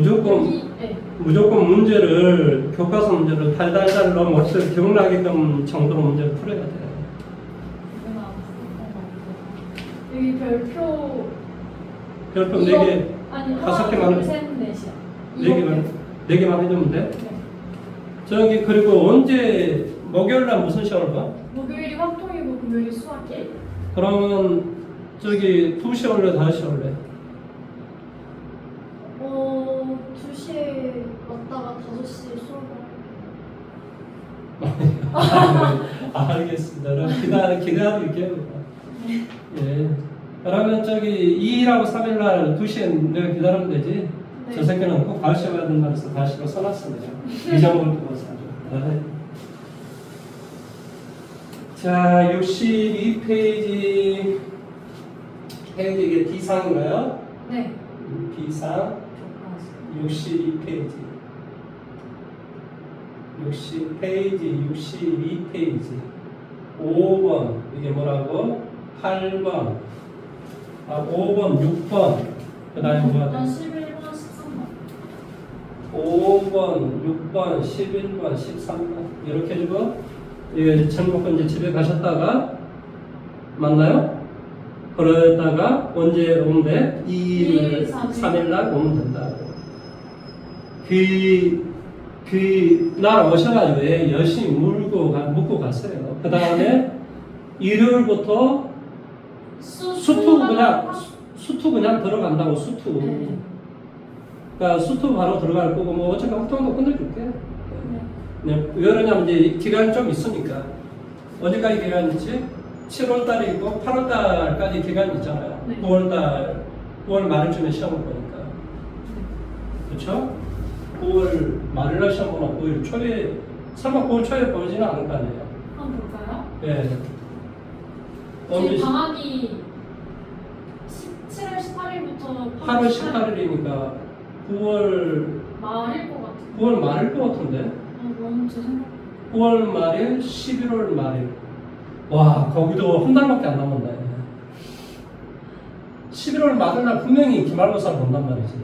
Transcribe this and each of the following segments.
무조건 문제를 교과서 문제를 달달달 너무 머릿속에 기억나게끔 정도로 문제를 풀어야 돼요. 여기 별표 4개, 아니 5개만 둘, 셋, 넷이요. 4개만 해주면 돼. 네. 저기 그리고 언제 목요일날 무슨 시험을 봐? 목요일이 화통이고 금요일이 수학이에요. 그러면 저기 2시 올래 5시 올래? 2시에 왔다가 5시에 수업을 알겠습니다. 그럼 기다릴게요. 예. 그러면 저기 2일하고 3일날 2시에 내가 기다리면 되지? 네. 저 새끼는 꼭 5시에 와야 된다 해서 5시로 써놨습니다. 이 정도를 써줘. 자, 62페이지 이게 D상인가요? 네. D상 62페이지 62페이지 5번 이게 뭐라고? 8번 5번 6번 그 다음에 뭐야? 11번 13번 5번 6번 11번 13번 이렇게 해주고 이게 전국은 이제 집에 가셨다가 맞나요? 그러다가 언제 오면 돼? 2일 3일날 오면 된다고 날 오셔가지고 열심히 묵고 갔어요. 그 다음에 일요일부터 수투 그냥 들어간다고 수투. 네. 그러니까 수투 바로 들어갈 거고 뭐 어차피 학통도 끝내줄게. 네. 왜 그러냐면 이제 기간이 좀 있으니까. 어디까지 기간이 있지? 7월달이 있고 8월달까지 기간이 있잖아요. 네. 9월 말쯤에 시험을 보니까. 그렇죠? 9월 말일날 시험 보나 9월 초에 설마 9월 초에 보지는 않을 거 아니에요. 한번 볼까요? 예. 지금 방학이 7월 18일부터 8월 18일이니까 9월 말일 것 같아요. 9월 말일 것 같은데. 너무 제 생각. 9월 말일, 11월 말일. 와, 거기도 한 달밖에 안 남았네. 11월 말일날 분명히 기말고사를 본단 말이지.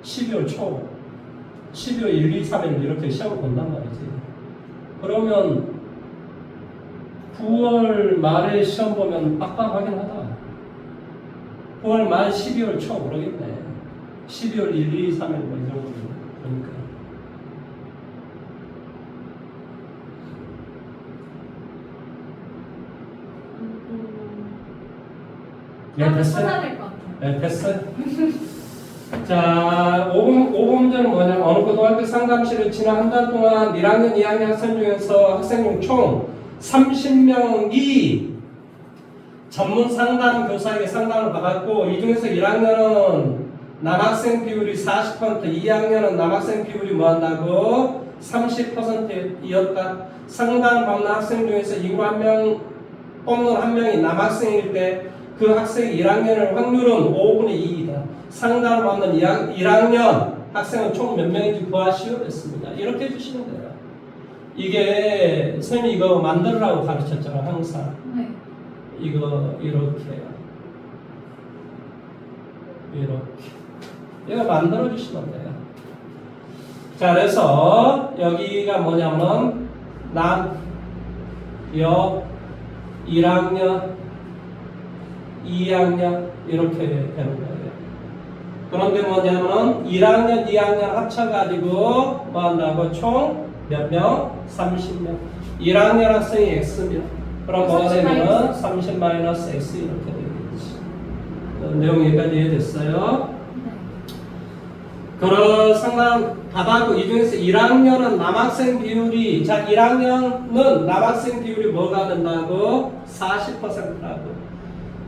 12월 초, 12월 1, 2, 3일 이렇게 시험을 본단 말이지. 그러면 9월 말에 시험 보면 빡빡하긴 하다. 9월 말, 12월 초 모르겠네. 12월 1, 2, 3일 뭐 이 정도 보니까. 네, 됐어요? 찾아야 될 것 같아요. 네, 됐어요. 자, 5번 문제는 뭐냐면 어느 고등학교 상담실을 지난 한 달 동안 1학년, 2학년 학생 중에서 학생 총 30명이 전문 상담 교사에게 상담을 받았고 이 중에서 1학년은 남학생 비율이 40%, 2학년은 남학생 비율이 뭐한다고? 30%였다. 상담을 받는 학생 중에서 인구 한 명 뽑는 한 명이 남학생일 때 그 학생이 1학년의 확률은 5분의 2이다. 상담을 받는 1학년 학생은 총 몇 명인지 구하시오 됐습니다. 이렇게 해주시면 돼요. 이게 선생님이 이거 만들으라고 가르쳤잖아 항상. 네. 이거 이렇게 이거 만들어 주시면 돼요. 자, 그래서 여기가 뭐냐면 여 1학년 2학년 이렇게 되는 거예요. 그런데 뭐냐면 1학년 2학년 합쳐가지고 뭐 한다고 총 몇 명? 30명. 1학년 학생이 X면 그럼 뭐가 되면 30 마이너스 X 이렇게 되겠지. 내용 여기까지 이해됐어요? 그런 상담 받았고 이 중에서 1학년은 남학생 비율이 1학년은 남학생 비율이 뭐가 된다고? 40%라고.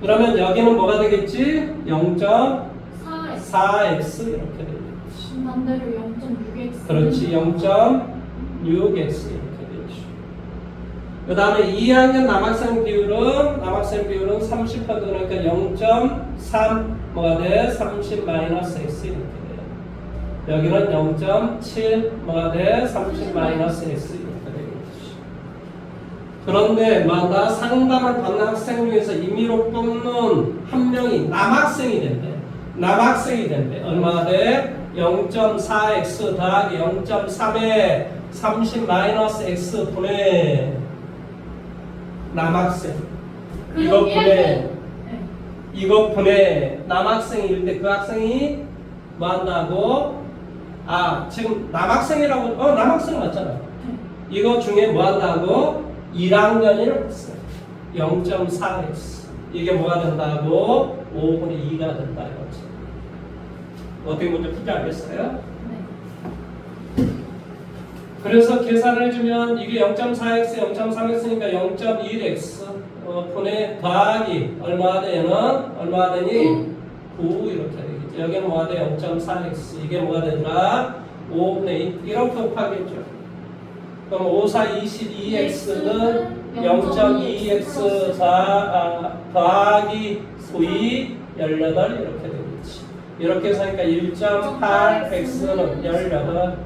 그러면 여기는 뭐가 되겠지? 0.4x 이렇게 되겠지. 반대로 0.6x. 그렇지. 0.6x 이렇게 되죠. 그 다음에 2학년 남학생 비율은 30% 그러니까 0.3 뭐가 돼? 30 마이너스 x 이렇게 돼요. 여기는 0.7 뭐가 돼? 30 마이너스 x 이렇게 되겠지. 그런데 뭐다 상담을 받는 학생 중에서 임의로 뽑는 한 명이 남학생이 된대. 얼마나 돼? 0.4x 더하기 0.3에 30 마이너스 x 분의 남학생. 이거 분의 네. 이거 분의 남학생일 때 그 학생이 뭐 한다고? 지금 남학생이라고 남학생 맞잖아. 이거 중에 뭐 한다고? 1학년이라고 했어요. 0.4x. 이게 뭐가 된다고? 5분의 2가 된다 이거지. 어떻게 문제 풀지 알겠어요? 네. 그래서 계산을 해주면 이게 0.4x, 0.3x니까 0.1x 분의 더하기 얼마가 되는? 얼마가 되니? 9 이렇게 되겠죠. 여기는 뭐가 돼? 0.4x. 이게 뭐가 되더라? 5분의 2 이렇게 곱하겠죠. 그럼 5, 4, 22x는 0.2x 더하기 9이 18 이렇게 되겠지. 이렇게 해서 하니까 1.8x는 18.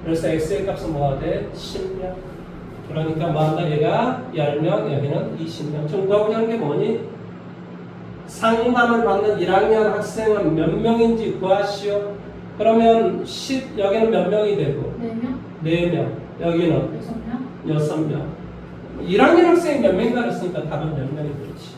그래서 x의 값은 뭐가 돼? 10명. 그러니까 뭐 한다? 얘가 10명, 여기는 20명. 증거하고자 하는 게 뭐니? 상담을 받는 1학년 학생은 몇 명인지 구하시오. 그러면 10, 여기는 몇 명이 되고? 4명? 4명. 여기는 6명? 6명. 1학년 학생이 몇 명인가 그랬으니까 답은 몇 명이 되지.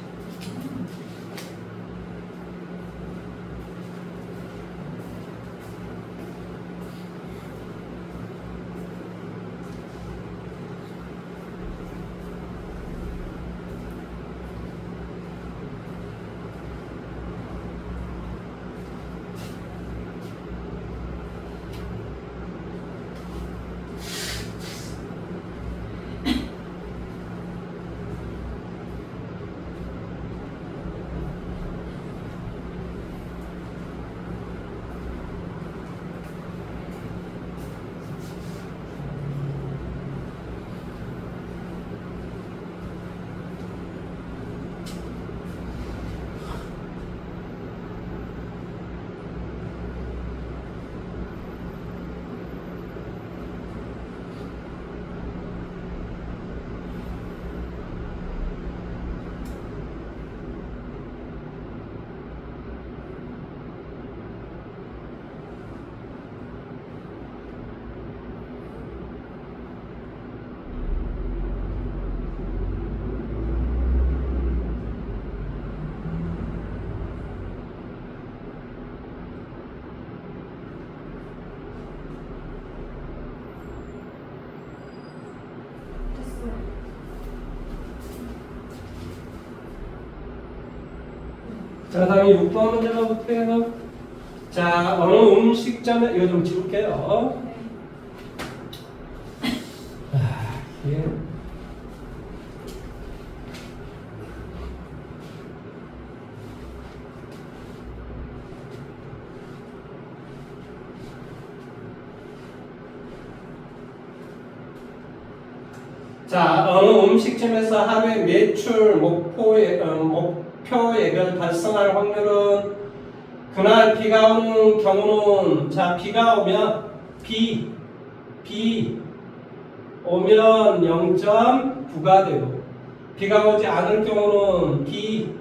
자, 다음에 6번 문제 가볼게요. 자, 어느 음식점에, 이거 좀 지울게요. 예. 자, 어느 음식점에서 하루에 매출 목표 예별 달성할 확률은 그날 비가 오는 경우는 자 비가 오면 비 오면 0.9가 되고 비가 오지 않을 경우는 비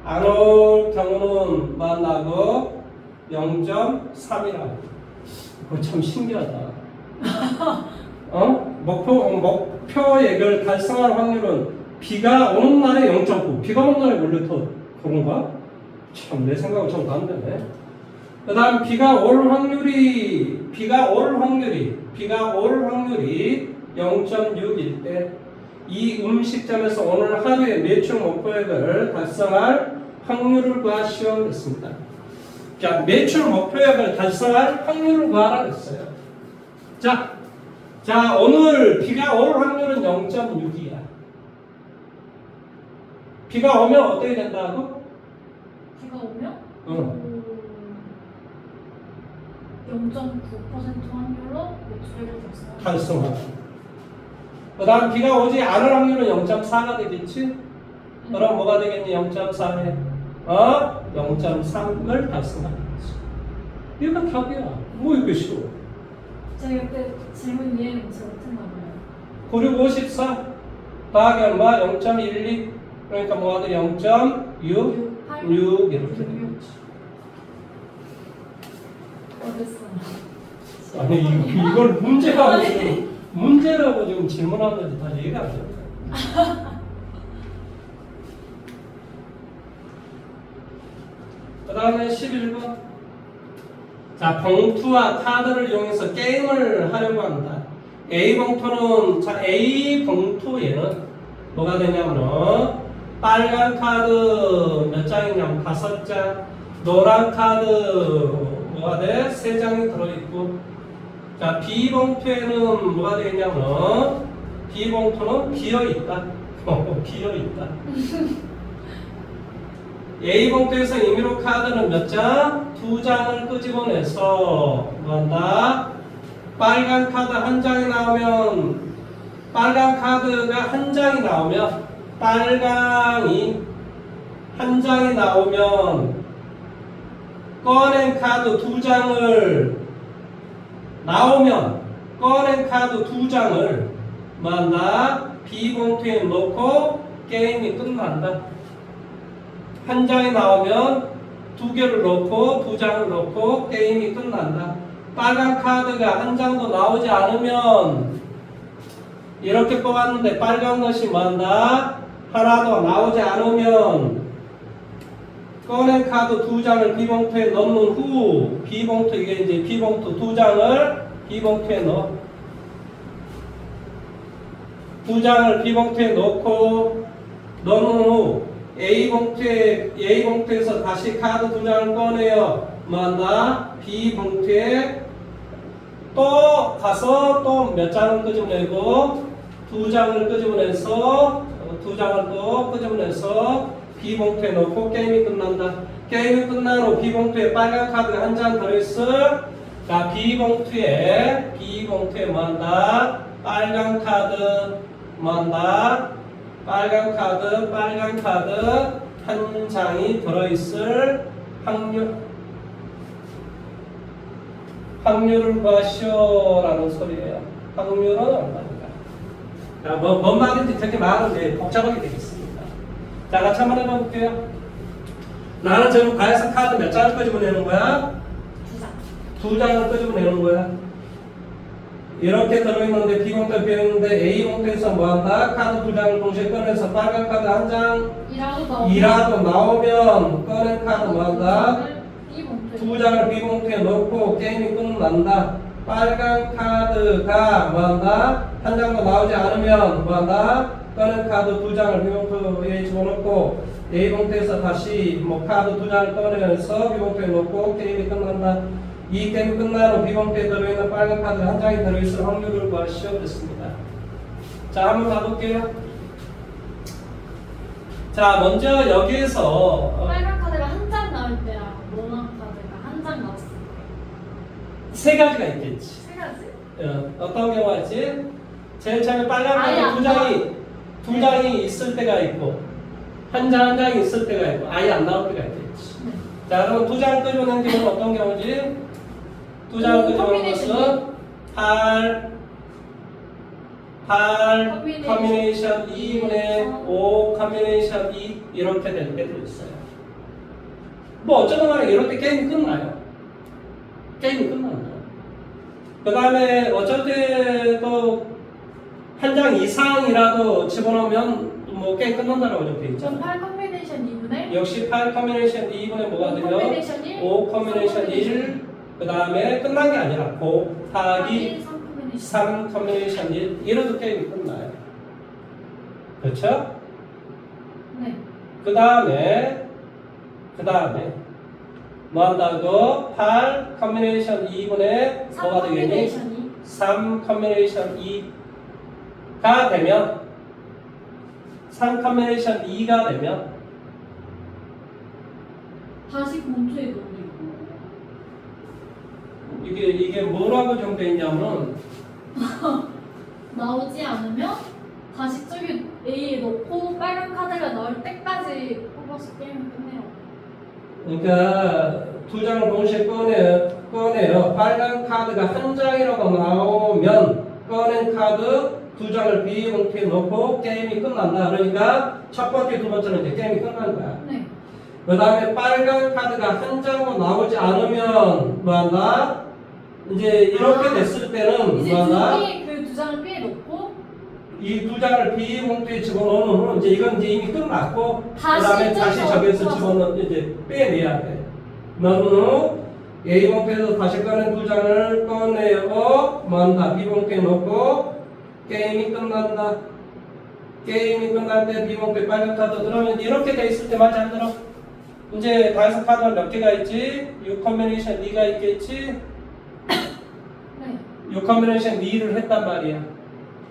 안 올 경우는 만나고 0.3이라고. 그거 참 신기하다. 목표 예별 달성할 확률은 비가 오는 날에 0.9. 비가 오는 날에 원래 더 그런가? 참 내 생각은 좀 다른데. 그 다음 비가 올 확률이 0.6일 때 이 음식점에서 오늘 하루에 매출 목표액을 달성할 확률을 구하시오 그랬습니다. 자, 매출 목표액을 달성할 확률을 구하라 그랬어요. 자, 오늘 비가 올 확률은 0.6이야. 비가 오면 어떻게 된다고? 비가 오면? 응. 0.9% 확률로 매출액을 달성하고. 그 다음 비가 오지 않을 확률은 0.4가 되겠지? 그럼 뭐가 되겠니? 0.4에 0.3을 달성하는 거지. 이거 답이야. 뭐 이렇게 쉬워. 제가 그때 질문 이해 못했나 봐요. 96, 54 더하기 얼마? 0.12 그러니까 뭐가 돼? 0.6 6 이렇게 되겠지. 어땠어? 아니 이걸 문제라고 지금 질문하는데 다 이해가 안 됩니다. 그 다음에 11번. 자, 봉투와 카드를 이용해서 게임을 하려고 한다. A 봉투는, 자, A 봉투에는 뭐가 되냐면, 빨간 카드 몇 장이냐면 5장, 노란 카드 뭐가 돼? 3장이 들어있고, 자, B 봉투에는 뭐가 되냐면, B 봉투는 비어있다. 비어있다. A 봉투에서 임의로 카드는 몇 장? 2장을 끄집어내서 뭐한다? 빨간 카드 한 장이 나오면 빨간 카드가 한 장이 나오면 빨강이 한 장이 나오면 꺼낸 카드 2장을 나오면 꺼낸 카드 2장을 뭐한다? B 봉투에 넣고 게임이 끝난다. 한 장이 나오면 2개를 넣고 2장을 넣고 게임이 끝난다. 빨간 카드가 한 장도 나오지 않으면 이렇게 뽑았는데 빨간 것이 뭐한다? 하나도 나오지 않으면 꺼낸 카드 2장을 B봉투에 넣는 후 B봉투 이게 이제 B봉투 2장을 B봉투에 넣어 2장을 B봉투에 넣고 넣는 후 A봉투에서 다시 카드 2장을 꺼내요. 뭐한다? B봉투에 또 가서 또 몇 장을 끄집어내고 2장을 끄집어내서 2장을 또 끄집어내서 B봉투에 넣고 게임이 끝난다. 게임이 끝난 후 B봉투에 빨간 카드가 한 장 들어있어. 자, B봉투에 뭐한다? 빨간 카드 뭐한다? 빨간 카드 한 장이 들어있을 확률을 구하시오라는 소리예요. 확률은 얼마입니까? 자, 뭔 말인지 되게 많은데 복잡하게 되겠습니다. 자, 같이 한번 해볼게요. 나는 지금 과에서 카드 몇 장을 끄집어내는 거야? 2장을 끄집어내는 거야. 이렇게 들어있는데 B봉투에 비어있는데 A봉투에서 뭐한다? 카드 2장을 동시에 꺼내서 빨간 카드 한 장이라도 나오면 꺼낸 카드 뭐한다? 2장을 B봉투에 넣고 게임이 끝난다. 빨간 카드가 뭐한다? 한 장도 나오지 않으면 뭐한다? 꺼낸 카드 2장을 B봉투에 집어넣고 A봉투에서 다시 뭐 카드 2장을 꺼내서 B봉투에 넣고 게임이 끝난다. 이 게임 끝난 후 B봉투에 들어있는 빨간 카드 한 장이 들어있을 확률을 구하시오. 됐습니다. 자, 한번 가볼게요. 자, 먼저 여기에서 빨간 카드가 한 장 나올 때랑 노란 카드가 한 장 나왔을 때. 세 가지가 있겠지. 세 가지? 어떤 경우가 있지? 제일 처음에 빨간 아예 카드 안 두 장이 있을 때가 있고 한 장이 있을 때가 있고 아예 안 나올 때가 있겠지. 네. 자, 그럼 2장 끄집어낸 경우는 어떤 경우지? 2장 끄집어낸 것은 8 커뮤니케이션 2분의 5 커뮤니케이션 2 이렇게 될 때도 있어요. 뭐 어쩌든 간에 이럴 때 게임이 끝나요. 게임이 끝난다. 그 다음에 어쩔 때도 한 장 이상이라도 집어넣으면 뭐 게임 끝난다라고 적혀 전 있잖아요. 8 커뮤니케이션 2분의 역시 8 커뮤니케이션 2분의 뭐가 되죠? 커뮤니케이션 1, 5 커뮤니케이션 1 그 다음에 끝난 게 아니라 곱하기 3 커뮤니케이션 1 이래도 게임이 끝나요. 그렇죠? 네. 그 다음에 뭐 한다고? 8 커뮤니케이션 2분의 3 뭐가 되겠니? 커뮤니케이션 2. 3 커뮤니케이션 2가 되면 3 커뮤니케이션 2가 되면 다시 봉투에 넣고 이게 뭐라고 정되어 있냐면 나오지 않으면 다시 저기 A에 넣고 빨간 카드가 나올 때까지 뽑아서 게임을 끝내요. 그러니까 2장을 동시에 꺼내요. 빨간 카드가 한 장이라도 나오면 꺼낸 카드 2장을 B봉투에 넣고 게임이 끝난다. 그러니까 첫 번째, 두 번째는 이제 게임이 끝난 거야. 네. 그 다음에 빨간 카드가 한 장도 나오지 않으면 뭐한다? 이제 이렇게 됐을 때는 이제 뭐하나? 그 두 장을 B에 넣고 이 두 장을 B 봉투에 집어넣는 후는 이제 이건 이제 이미 끝났고 그다음에 다시 떼서 저기서 풀어서. 집어넣 이제 빼내야 돼. 넣은 후 A 봉투에서 다시 꺼낸 두 장을 꺼내고 뭐한다? B 봉투에 넣고 게임이 끝난다. 게임이 끝날 때 B 봉투에 빨간 카드 들어오면 이렇게 돼 있을 때 맞지 안 들어? 이제 다이소 카드는 몇 개가 있지? 6 컨비네이션 2가 있겠지? 네. 6 컨비네이션 2를 했단 말이야.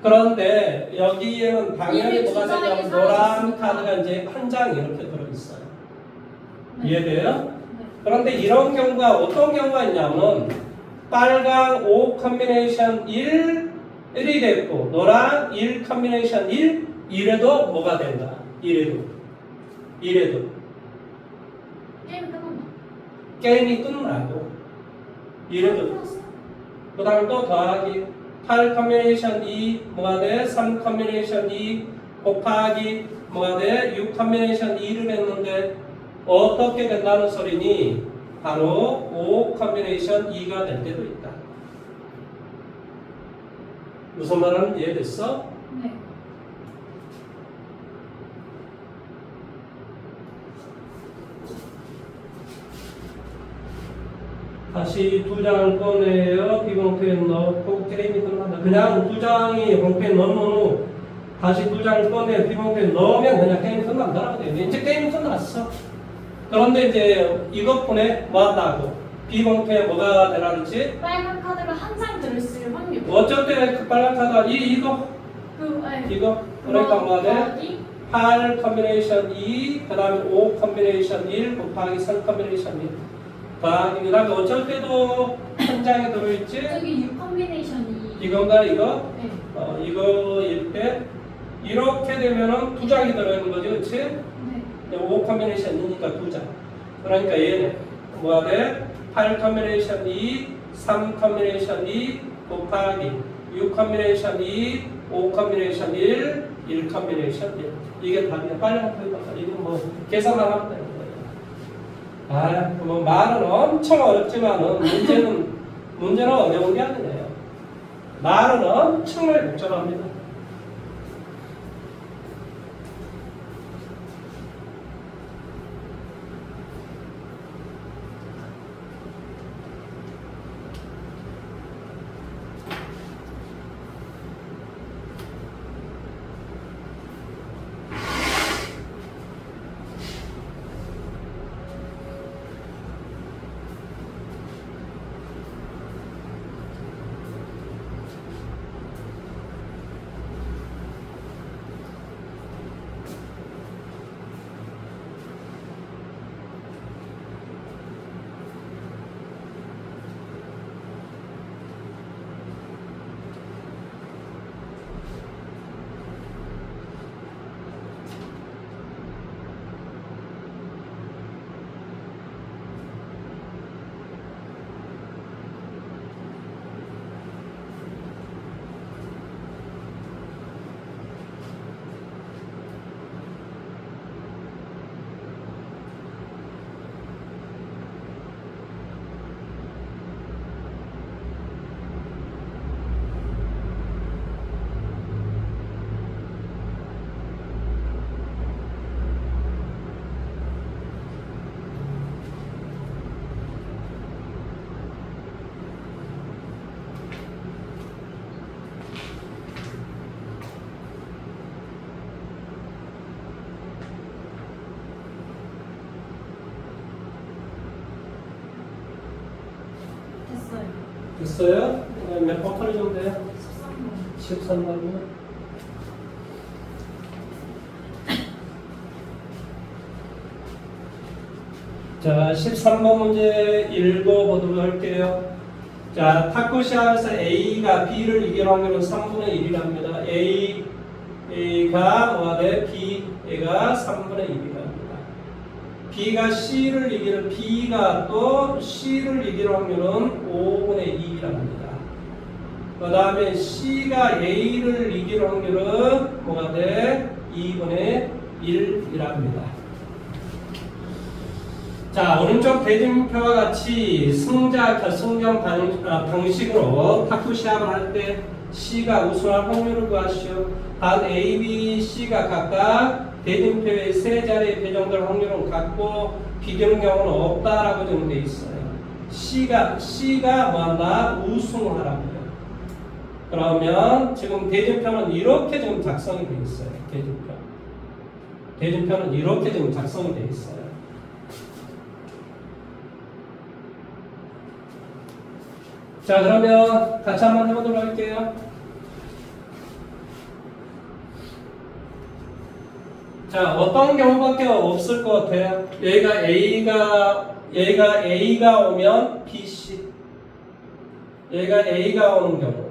그런데 여기에는 당연히 이미 뭐가 두 장이 되냐면 노란 사라졌으니까. 카드가 이제 한 장 이렇게 들어있어요. 네. 이해돼요? 네. 그런데 이런 경우가 어떤 경우가 있냐면 빨강 5 컨비네이션 1, 1이 됐고 노란 1 컨비네이션 1, 이래도 뭐가 된다. 이래도 게임 끝난다. 게임이 끝나고 이래도 그 다음에 또 더하기 8 컨비네이션 2 뭐가 돼? 3 컨비네이션 2 곱하기 뭐가 돼? 6 컨비네이션 2를 했는데 어떻게 된다는 소리니? 바로 5 컨비네이션 2가 될 때도 있다. 무슨 말하는지 이해됐어? 네. 다시 두 장을 꺼내요. 비봉투에 넣고 게임이 끝난다. 그냥 두 장이 봉투에 넣는 후 다시 두 장을 꺼내 비봉투에 넣으면 그냥 게임이 끝난다라고 돼요. 이제 게임이 끝났어. 그런데 이제 이것뿐에 뭐 한다고? 비봉투에 뭐가 되라 그랬지? 빨간 카드가 한 장 들었을 확률. 어쩔 때 그 빨간 카드가 이거 네. 이거 그러니까 뭐가 돼? 더하기 8 컨비네이션 2 그 다음에 5 컨비네이션 1 곱하기 3 컨비네이션 1 그 다음에 어쩔 때도 한 장에 들어있지? 저기 6 컨비네이션이. 이건가 이거? 네. 이거일 때 이렇게 되면은 두 장이 들어있는 거지 그치? 네. 5 컨비네이션이니까 두 장. 그러니까 얘는 뭐가 돼? 8 컨비네이션 2 3 컨비네이션 2 곱하기 6 컨비네이션 2 5 컨비네이션 1 1 컨비네이션 1 이게 답이야. 빨리 한번 해봐. 이거 뭐 계산만 하면 되는 거예요. 뭐 말은 엄청 어렵지만은 문제는 어려운 게 아니에요. 말은 엄청나게 복잡합니다. 됐어요? 몇번 풀어주면 돼요? 13번. 13번이요? 자, 13번 문제 읽어보도록 할게요. 자, 탁구 시합에서 A가 B를 이길 확률은 3분의 1이랍니다. A가 뭐가 돼? B가 3분의 1이랍니다. B가 C를 이기는 B가 또 C를 이길 확률은 5분의 2이랍니다. 그 다음에 C가 A를 이길 확률은 뭐가 돼? 2분의 1이랍니다. 자, 오른쪽 대진표와 같이 승자 결승전 방식으로 탁구 시합을 할 때 C가 우승할 확률을 구하시오. 단 A, B, C가 각각 대진표의 세 자리에 배정될 확률은 같고 비교는 경우는 없다라고 정돼 있어요. C가 뭐한다? 우승하라고요. 그러면 지금 대진표는 이렇게 지금 작성이 돼 있어요. 대진표는 이렇게 지금 작성이 돼 있어요. 자, 그러면 같이 한번 해보도록 할게요. 자, 어떤 경우밖에 없을 것 같아요? 얘가 A가 오면 B, C. 얘가 A가 오는 경우,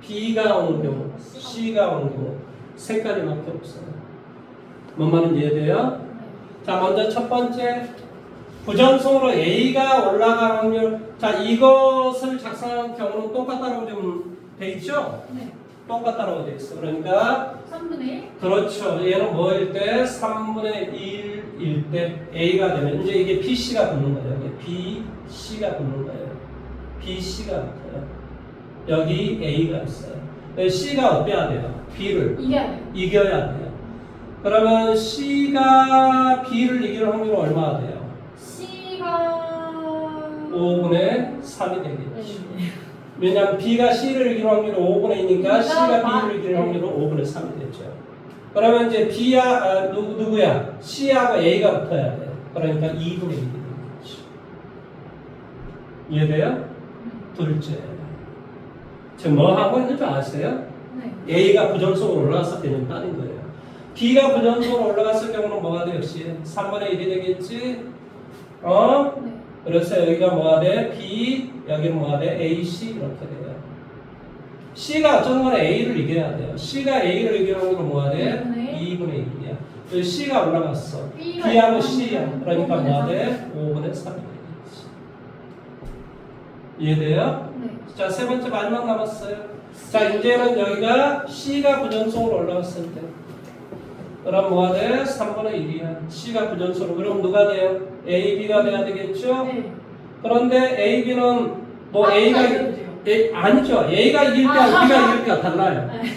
B가 오는 경우, C가 오는 경우 세 가지밖에 없어요. 뭔 말인지 이해돼요? 자, 먼저 첫 번째 부전승으로 A가 올라갈 확률. 자, 이것을 작성한 경우는 똑같다고 좀 돼 있죠? 네. 똑같다고 돼 있어. 그러니까 3분의 1? 그렇죠. 얘는 뭐일 때? 3분의 1일 때 A가 되면 이제 이게 BC가 붙는 거예요. 이게 BC가 붙는 거예요. BC가 붙어요. 여기 A가 있어요. C가 어때야 돼요? B를 이겨야 돼요. 그러면 C가 B를 이길 확률은 얼마나 돼요? C가 5분의 3이 되겠죠. 네. 왜냐하면 B가 C를 이기는 확률이 5분의 2니까 C가 아, B를 이기는 네. 확률은 5분의 3이 되죠. 그러면 이제 누구야? C하고 A가 붙어야 돼요. 그러니까 2분의 1이 되겠죠. 이해돼요? 둘째. 지금 뭐 하고 있는 줄 아세요? 네. A가 부정성으로 올라갔을 때는 따는 거예요. B가 부정성으로 올라갔을 경우는 뭐가 돼? 역시 3분의 1이 되겠지? 네. 그래서 여기가 뭐가 돼? B, 여기는 뭐가 돼? A, C 이렇게 돼요. C가 어쩌든 간에 A를 이겨야 돼요. C가 A를 이기는 확률은 뭐가 돼? 2분의 1이야. 여기 C가 올라갔어. B하고 C야. 그러니까 뭐가 돼? 5분의 3이 되겠지. 이해돼요? 네. 자, 세 번째 마지막 남았어요. 자, 이제는 여기가 C가 부전성으로 올라갔을 때. 그럼 뭐가 돼? 3분의 1이야. C가 부전성으로. 그럼 누가 돼요? A, B가 돼야 되겠죠? 네. 그런데 A, B는 뭐 A가 아니죠. A가 이길 때와 B가 이길 때가 달라요. 네.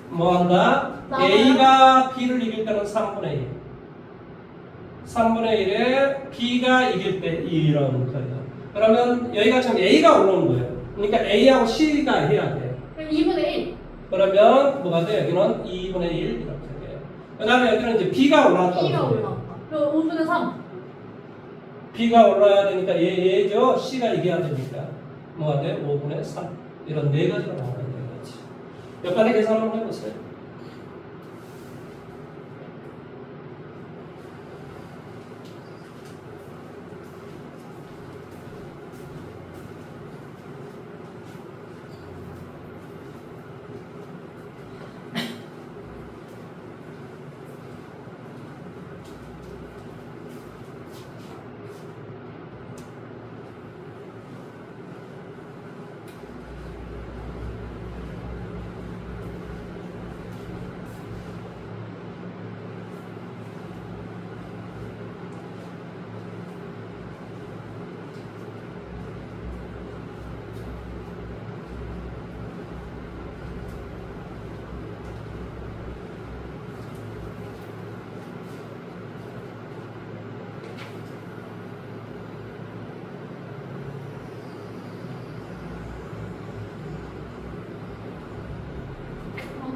뭐 한다? 나와요? A가 B를 이길 때는 3분의 1. 3분의 1에 B가 이길 때 이런 거예요. 그러면 여기가 지금 A가 올라오는 거예요. 그러니까 A하고 C가 해야 돼요. 2분의 1. 그러면 뭐가 돼요? 여기는 2분의 1 이렇게 돼요. 그 다음에 여기는 이제 B가 올라왔다고 B가 해요. 올라왔다. 그럼 5분의 3. B가 올라야 되니까 얘죠. C가 이겨야 되니까 뭐가 돼? 5분의 3. 이런 네 가지가 나와야 되겠지. 몇 가지 계산 한번 해보세요.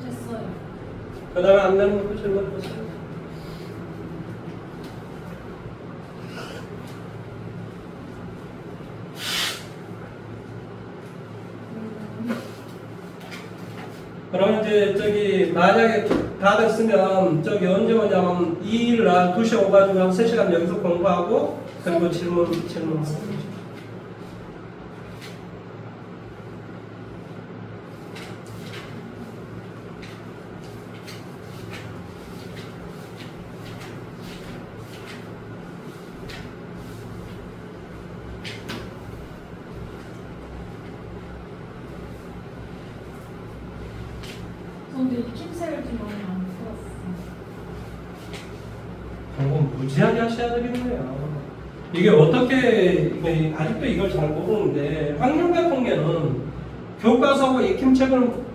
됐어요. 그 다음에 안 되는 것도 질문 보세요. 그럼 이제 저기 만약에 다 됐으면 저기 언제 오냐면 2일 날 2시에 오가지고 한 3시간 여기서 공부하고 그리고 질문. 근데 킴새를 좀 많이 안 풀었어. 공부 무지하게 하셔야 되겠네요. 이게 어떻게 이게 아직도 이걸 잘 모르는데 확률과 통계는 교과서하고 익힘책을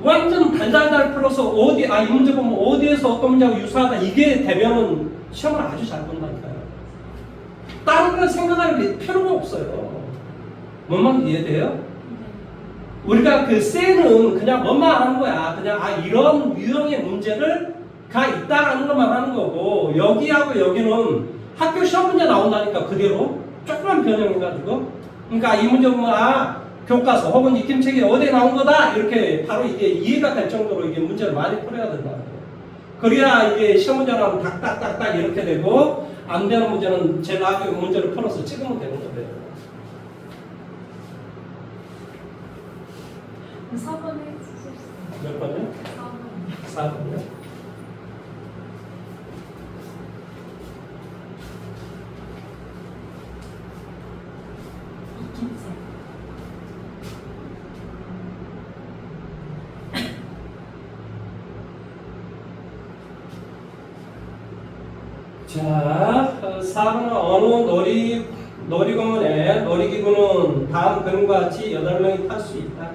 완전 달달달 풀어서 어디 이 문제 보면 어디에서 어떤 문제하고 유사하다 이게 되면은 시험을 아주 잘 본다니까요. 다른 걸 생각할 필요가 없어요. 뭔 이해돼요? 우리가 그 쎄는 그냥 뭐만 하는 거야. 그냥 이런 유형의 문제를 가 있다라는 것만 하는 거고 여기하고 여기는 학교 시험 문제 나온다니까 그대로 조그만 변형해가지고 그러니까 이 문제 보면 교과서 혹은 익힘책이 어디에 나온 거다 이렇게 바로 이게 이해가 될 정도로 이게 문제를 많이 풀어야 된다. 그래야 이게 시험 문제 나오면 딱딱딱딱 이렇게 되고 안 되는 문제는 제일 앞에 문제를 풀어서 찍으면 되는 거예요. 4번 해주셨어요. 몇 번이요? 4번. 4번이요? 익힘책. 자, 4번은 어느 놀이기구는 다음 그림과 같이 8명이 탈 수 있다.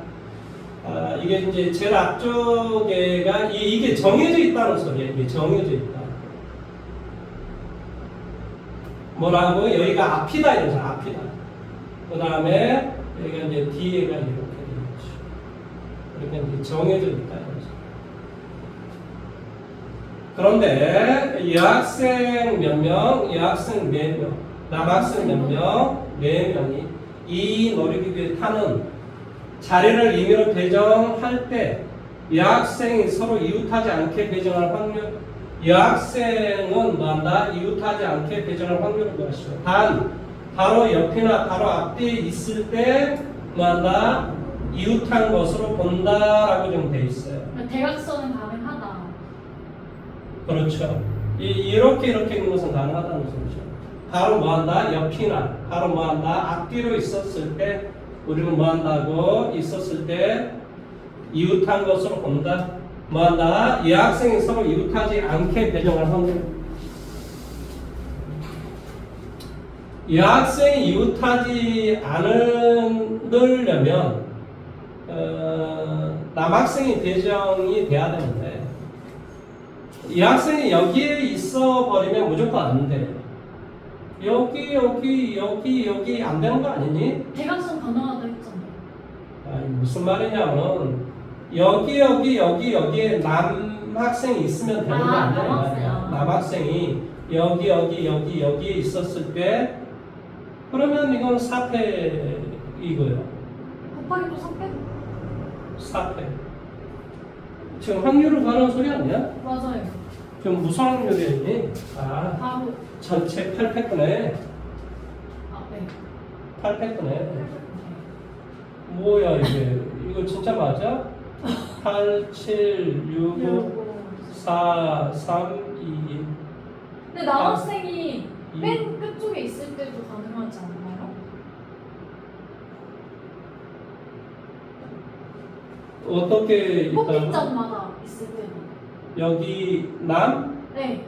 이게 이제 제일 앞쪽에가 이게 정해져 있다는 소리예요. 이게 정해져 있다. 뭐라고? 여기가 앞이다 이러죠. 앞이다. 그 다음에 여기가 이제 뒤에가 이렇게 되겠죠. 이렇게 이제 정해져 있다 이러죠. 그런데 여학생 몇 명, 여학생 4명, 남학생 몇 명, 4명이 이 놀이기구에 타는 자리를 임의로 배정할 때 여학생이 서로 이웃하지 않게 배정할 확률, 여학생은 뭐한다? 이웃하지 않게 배정할 확률을 구하시오. 단 바로 옆이나 바로 앞뒤에 있을 때 뭐한다? 이웃한 것으로 본다라고 좀 돼 있어요. 대각선은 가능하다. 그렇죠. 이렇게 있는 것은 가능하다는 소리죠. 바로 뭐한다? 옆이나 바로 뭐한다? 앞뒤로 있었을 때 우리는 뭐한다고? 있었을 때 이웃한 것으로 본다. 뭐한다? 이 학생이 서로 이웃하지 않게 배정할 확률. 이 학생이 이웃하지 않으려면 남학생이 배정이 돼야 되는데 이 학생이 여기에 있어 버리면 무조건 안 돼. 여기 안 되는 거 아니니? 대각선 가능하다 했잖아요. 무슨 말이냐면 여기에 남학생이 있으면 되는 거 아니야? 남학생. 남학생이 여기에 있었을 때 그러면 이건 4패이고요. 곱하기 또 3빼? 4패. 지금 확률을 구하는 소리 아니야? 맞아요. 지금 무슨 확률이니? 바로. 전체 8패구네. 네. 8패구네. 뭐야 이게? 이거 진짜 맞아? 8, 7, 6, 5, 4, 3, 2, 1. 근데 남학생이 맨 끝쪽에 있을 때도 가능하지 않나요? 어떻게 있다고? 꼭지점마다 있을 때도. 여기 남? 네.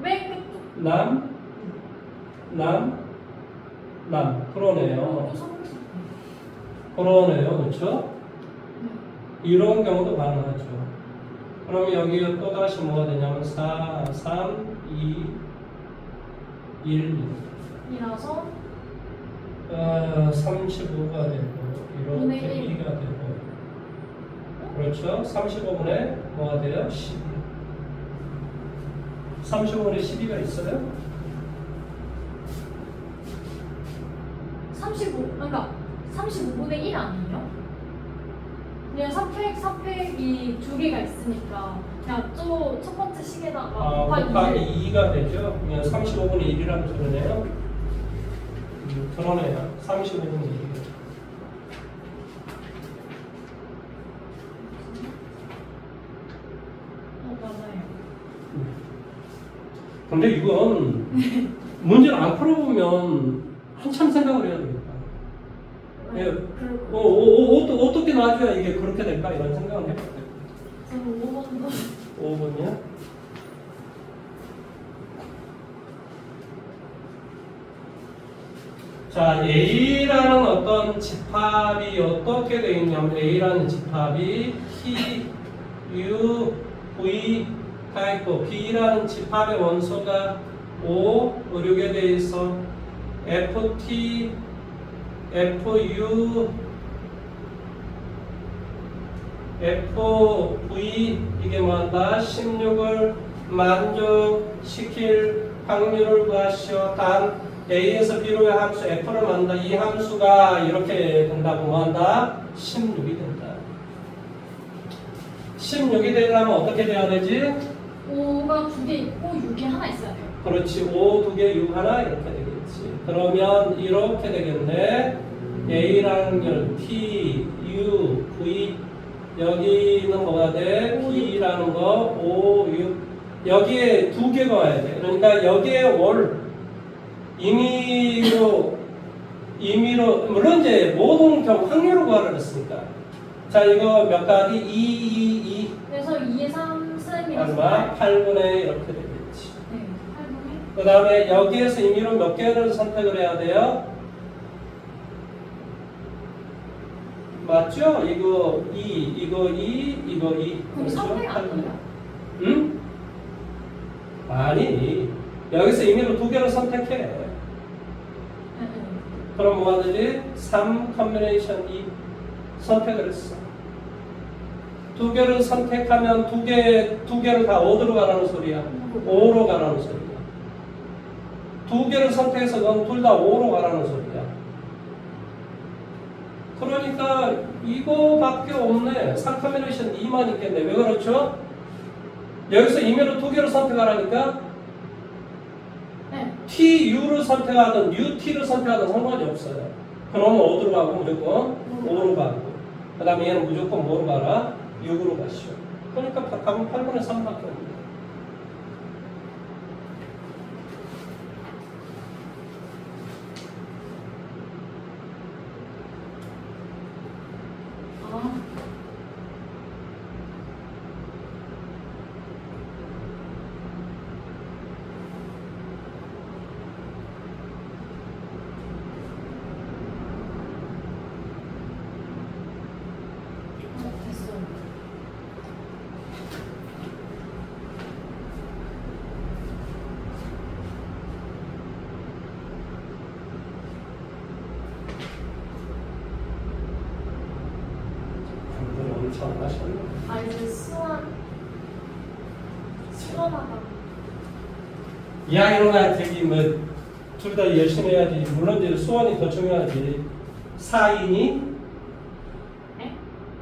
맨 끝쪽. 남? 그러네요. 또 선택. 그러네요. 그렇죠? 이런 경우도 가능하죠. 그럼 여기가 또다시 뭐가 되냐면 4, 3, 2, 1 이라서 35가 되고 이렇게 2가 되고 그렇죠? 35분의 뭐가 돼요? 12 35분의 12가 있어요? 그러니까 35분의 1 아니에요? 그냥 3팩이 2개가 있으니까 그냥 첫 번째 식에다가 곱하기 2가 되죠? 그냥 35분의 1이라는 소리네요. 그러네요. 35분의 1. 맞아요. 근데 이건 문제를 안 풀어보면 한참 생각을 해야 되겠다. 어떻게 놔줘야 이게 그렇게 될까? 이런 생각을 해봤어요. 저는 5번도 5번이요? 자, A라는 어떤 집합이 어떻게 되어 있냐면 A라는 집합이 P, U, V 가 있고 B라는 집합의 원소가 5, 6에 대해 있어 FT, FU, FV 이게 뭐한다? 16을 만족시킬 확률을 구하시오. 단 A에서 B로의 함수 F를 만다. 이 함수가 이렇게 된다고 뭐한다? 16이 된다. 16이 되려면 어떻게 돼야 되지? 5가 2개 있고 6이 하나 있어야 돼요. 그렇지. 5, 2개, 6 하나 이렇게 되겠지. 그러면 이렇게 되겠네. A라는 걸 T, U, V 여기는 뭐가 돼? P라는 거 5, 6 여기에 2개가 와야 돼. 그러니까 여기에 월 임의로 물론 이제 모든 경우 확률을 구하라 그랬으니까 자 이거 몇 가지? 2. 그래서 2에 3, 3이라서 얼마? 8분의 이렇게 되겠지. 네, 8분의 그 다음에 여기에서 임의로 몇 개를 선택을 해야 돼요? 맞죠? 이거 2, 이거 2, 이거 2. 그럼 선택 아니에요? 응? 아니 여기서 임의로 2개를 선택해. 네. 그럼 뭐가 되지? 3 컨비네이션 2 선택을 했어. 2개를 선택하면 두 개를 다 어디로 가라는 소리야? 5로 가라는 소리야. 2개를 선택해서 넌 둘 다 5로 가라는 소리야. 그러니까 이거밖에 없네. 3 컨비네이션 2만 있겠네. 왜 그렇죠? 여기서 임의로 2개를 선택하라니까 네. T, U를 선택하든 UT를 선택하든 상관이 없어요. 그러면 어디로 가고 무조건 5로 가고 그 다음에 얘는 무조건 뭐로 가라? 6으로 가시오. 그러니까 답은 8분의 3밖에 없네. 아. 됐어요. 공부를 엄청 하셨네. 아 이제 수원하다. 이왕이로가 되기 둘 다 열심히 해야지. 물론 이제 수원이 더 중요하지. 4이니? 네?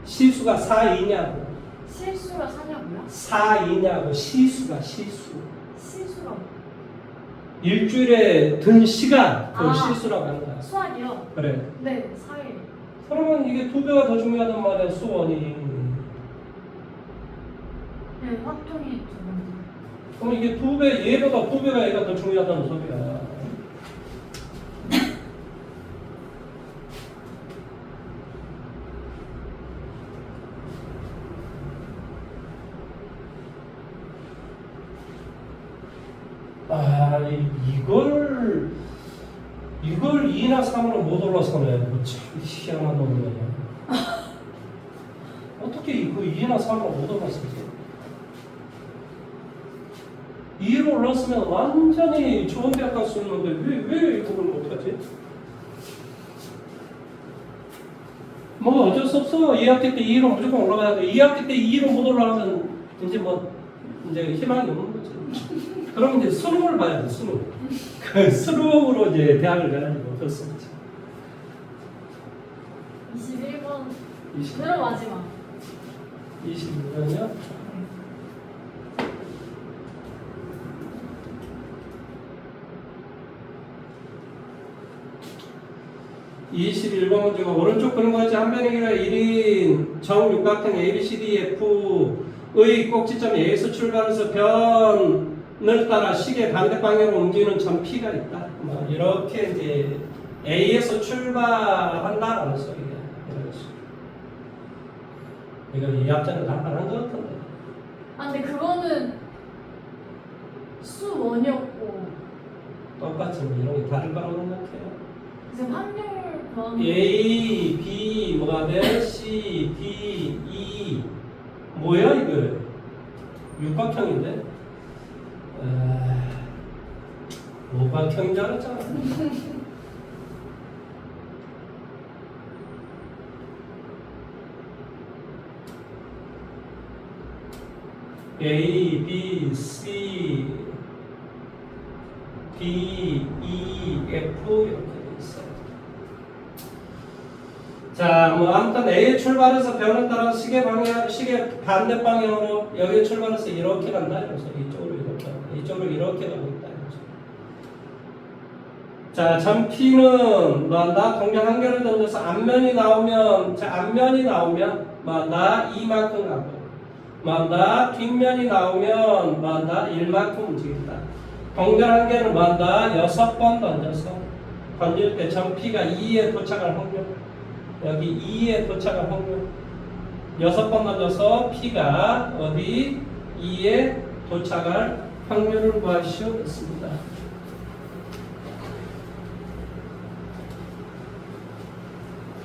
시수가 4이냐고. 실수가 사냐고요? 4이냐고. 시수가 시수. 실수가 일주일에 든 시간 그 아. 시수라고 하는 거야. 수학이요? 그래. 네, 4일. 그러면 이게 2배가 더 중요하단 말이야. 수원이. 네, 확정이 두 번째. 그럼 이게 2배, 얘보다 2배가 얘가 더 중요하다는 소리야. 아, 이걸 2나 3으로 못 올라서네. 참 희한한 놈이야. 어떻게 그 2나 3으로 못 올라서지? 2로 올랐으면 완전히 좋은 대학 갈 수 있는데 왜 이걸 못하지? 뭐 어쩔 수 없어. 2학기 때 2로 무조건 올라가야 돼. 2학기 때 2로 못 올라가면 이제 희망이 없는 거지. 그럼 이제 수능을 봐야 돼. 수능. 그 수능으로 이제 대학을 가야지. 어쩔 수 없지. 21번. 20. 그럼 마지막. 26년이요? 21번 문제가 오른쪽 그림과 한 변의 길이가 1인 정육각형 ABCDF의 꼭지점 A에서 출발해서 변을 따라 시계 반대 방향으로 움직이는 점 P가 있다. 뭐 이렇게 이제 A에서 출발한다라는 소리예요. 이거 이 앞자는 간단한 것 같은데. 아, 근데 그거는 수원이었고 똑같이 뭐 이런 게 다를 거라고 생각해요. 지금 확률 구하는 A, B 뭐가 돼? C, D, E 뭐야 이거? 육각형인데? 오각형인 줄 알았잖아. A, B, C, D, E, F 이렇게 돼 있어요. 자, 뭐 아무튼 A에 출발해서 변을 따라 시계 반대 방향으로 여기 출발해서 이렇게 간다 이거죠. 이쪽으로 이렇게 간다. 이쪽으로 이렇게 가고 있다 이거죠. 자, 점 P는 뭐한다? 동전 한 개를 던져서 앞면이 나오면 뭐한다? 이만큼 가고 뭐한다? 뒷면이 나오면 뭐한다? 1만큼 움직인다. 동전 한 개를 뭐한다? 6번 던져서 던질 때 점 P가 2에 도착할 확률, 여기 2에 도착할 확률, 6번 던져서 P가 어디? 2에 도착할 확률을 구하시오겠습니다.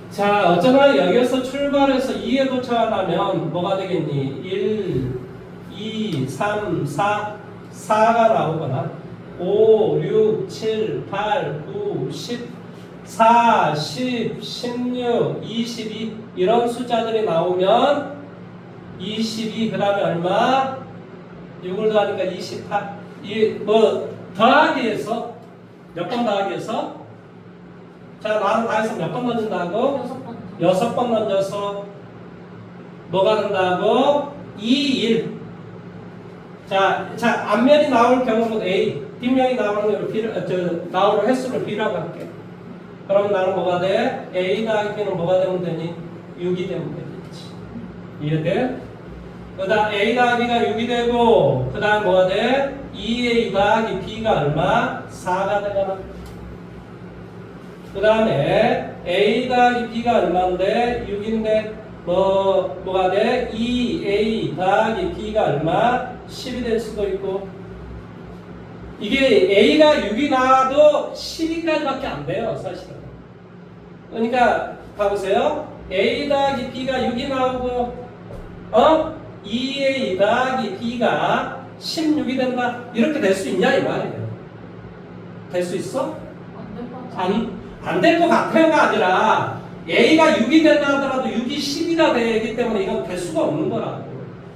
자, 어쩌나 여기서 출발해서 2에 도착하려면 뭐가 되겠니? 1, 2, 3, 4, 4가 나오거나 5, 6, 7, 8, 9, 10, 4, 10, 16, 22 이런 숫자들이 나오면 22, 그 다음에 얼마? 6을 더하니까 28. 뭐 더하기 해서 몇 번 더하기 해서 자, 나는 다해서 몇 번 던진다고? 6번. 6번 던져서 뭐가 된다고? 2, 1. 자, 앞면이 나올 경우는 A, 뒷면이 나오는 경우 나올 횟수를 B라고 할게. 그럼 나는 뭐가 돼? A 더하기 B는 뭐가 되면 되니? 6이 되면 되겠지. 이해돼? 그 다음 A 더하기 B가 6이 되고 그 다음 뭐가 돼? 2A 더하기 B가 얼마? 4가 되잖아. 그 다음에 A 더하기 B가 얼마인데? 6인데 뭐가 돼? 2A 더하기 B가 얼마? 10이 될 수도 있고 이게 A가 6이 나와도 12까지밖에 안 돼요 사실은. 그러니까 봐보세요. A 더하기 B가 6이 나오고 2A 더하기 B가 16이 된다. 이렇게 될 수 있냐 이 말이에요. 될 수 있어? 안 될 것 같아요가 아니라 A가 6이 된다 하더라도 6이 10이나 되기 때문에 이건 될 수가 없는 거라고.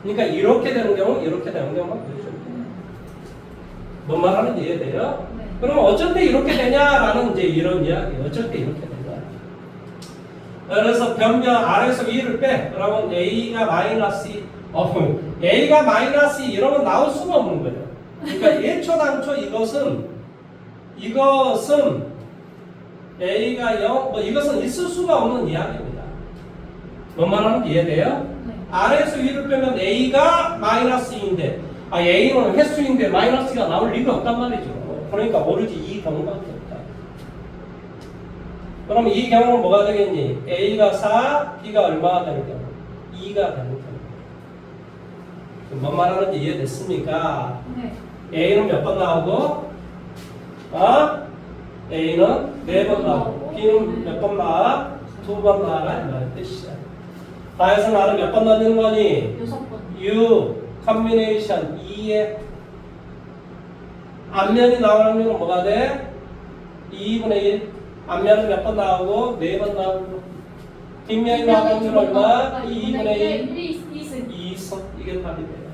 그러니까 이렇게 되는 경우 이렇게 되는 경우만 보여줘요. 뭔 말하는지 이해돼요? 네. 그럼 어쩔 때 이렇게 되냐라는 이제 이런 이야기. 어쩔 때 이렇게 되냐. 그래서 변명 R에서 2를 빼. 그러면 A가 마이너스 2. A가 마이너스 2 이러면 나올 수가 없는 거예요. 그러니까 예초당초 이것은 A가 0, 이것은 있을 수가 없는 이야기입니다. 뭔 말하는지 이해돼요? 네. R에서 2를 빼면 A가 마이너스 2인데 A는 횟수인데 마이너스가 나올 리가 없단 말이죠. 그러니까 오로지 이 경우밖에 없다. 그럼 이 경우는 뭐가 되겠니? A가 4, B가 얼마가 되는 경우? 2가 되는 경우. 뭔 말하는지 이해됐습니까? 네. A는 몇 번 나오고? A는 4번 나오고 B는 몇 번 나와? 2번 나와라 이 말의 뜻이야. 다해서 나는 몇 번 넣는 거니? 6번. 6 컨비네이션 2에 앞면이 나오는 경우는 뭐가 돼? 2분의 1. 앞면은 몇 번 나오고? 4번 나오고 뒷면이 나오는 경우는 얼마? 2분의 1. 2선. 이게 답이 돼요.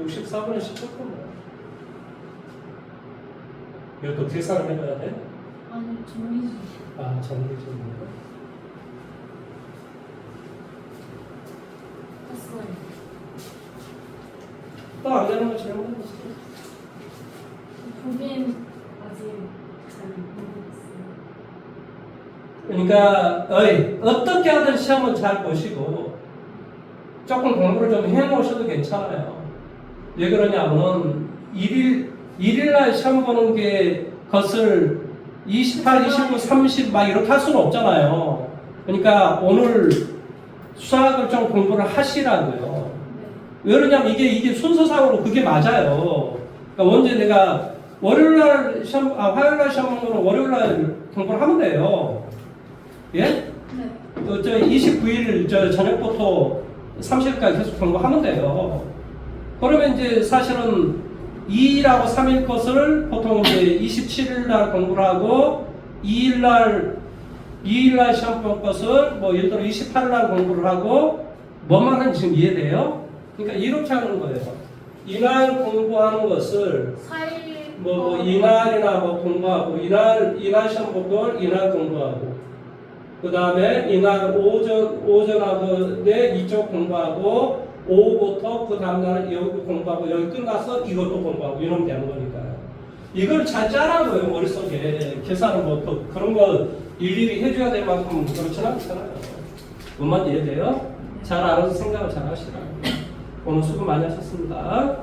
64분의 10초면 이것도 계산을 해봐야 돼? 아니 정리주. 아, 정리 좀 해봐. 했어요. 또안 되는 거 잘못했어. 보긴 아직 잘 모르겠어요. 그러니까 어떻게 하든 시험은 잘 보시고 조금 공부를 좀 해놓으셔도 괜찮아요. 왜 그러냐면 일일날 시험 보는 게 것을 28, 29, 30 막 이렇게 할 수는 없잖아요. 그러니까 오늘 수학을 좀 공부를 하시라고요. 왜 그러냐면 이게 순서상으로 그게 맞아요. 그러니까 언제 내가 월요일날 시험, 화요일날 시험 보는 거는 월요일날 공부를 하면 돼요. 예? 네. 저 29일 저녁부터 30일까지 계속 공부하면 돼요. 그러면 이제 사실은 2일하고 3일 것을 보통 이제 27일 날 공부를 하고 2일 날 시험 볼 것을 뭐 예를 들어 28일 날 공부를 하고 뭔 말인지 지금 이해돼요? 그러니까 이렇게 하는 거예요. 이날 공부하는 것을 4일 뭐 이날이나 뭐 공부하고 이날 시험 볼 걸 이날 공부하고 그 다음에 이날 오전하고 이쪽 공부하고 오후부터 그 다음날 여기 공부하고 여기 끝나서 이것도 공부하고 이러면 되는 거니까요. 이걸 잘 짜라고요. 머릿속에 계산을 뭐 그런 거 일일이 해줘야 될 만큼 그렇지는 않잖아요. 뭔 말인지 이해돼요? 잘 알아서 생각을 잘 하시라고. 오늘 수고 많이 하셨습니다.